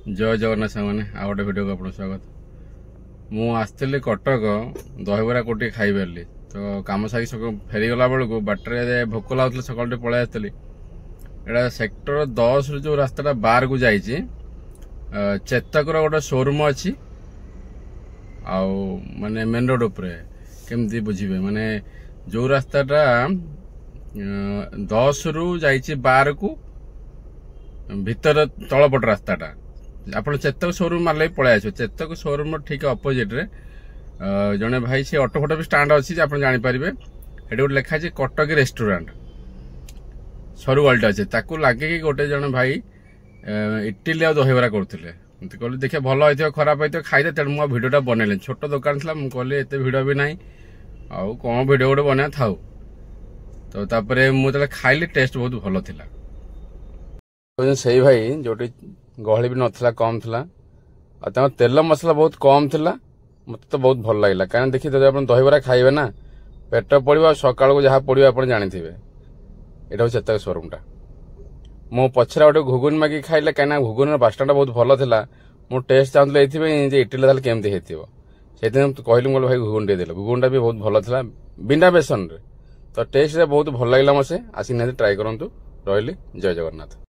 जय जगन्नाथ सामने आ गोटे भिडियो को आप स्वागत। मु आसती कटक दहीबरा कोटी खाई पारि तो कम सारी फेरीगला बेलू बाटर भोक लगुला सकाल पलि आसती एटा सेक्टर 10 रु जो रास्ता 12 को जाइए चेतकर गोटे शोरूम अच्छी माने मेन रोड उपर केमती बुझे माने जो रास्ताटा 10 रु जाइए 12 को भीतर तलपट रास्ताटा आप चेतक शोरूम मारे पलि आस चेतक शोरूम ठीक अपोजिट रे जड़े भाई से ऑटो फोटो भी स्टाण्ड अच्छी आप जापर ये गोटे लिखा है कटक रेस्टोरेंट सरू गलटा अच्छे ताकू लगे कि गोटे जन भाई इटिली आ दहीबरा करते कहली देखिए भल होती खराब होती खाई तेणु मुझे भिडटा बनैली छोट दुकान था मुझे कहली एत भिड भी ना आउ कौन भिड गोटे बना थाऊ तो तापर मुझे खाइली टेस्ट बहुत भल था से भाई जो गहली भी नथिला कम था तेल मसला बहुत कम था मत तो बहुत भल लगे कहीं देखिए जब आप दहीबरा खाइबे ना पेट पड़ो सका को जहाँ पड़ो आप जानी यहाँ चेतक शोरूम मो पछरा गोटे घुगुन मागिक खाइले कहीं घुगुन बास्टा बहुत भल था मो टेस्ट चाहूँगी ये इटली केमती होती से कहली भाई घुगुन टे देल घुगुनटा भी बहुत भल था बिना बेसन रे तो टेस्ट बहुत भल लगे मसे आसिक ट्राए करूँ रही जय जगन्नाथ।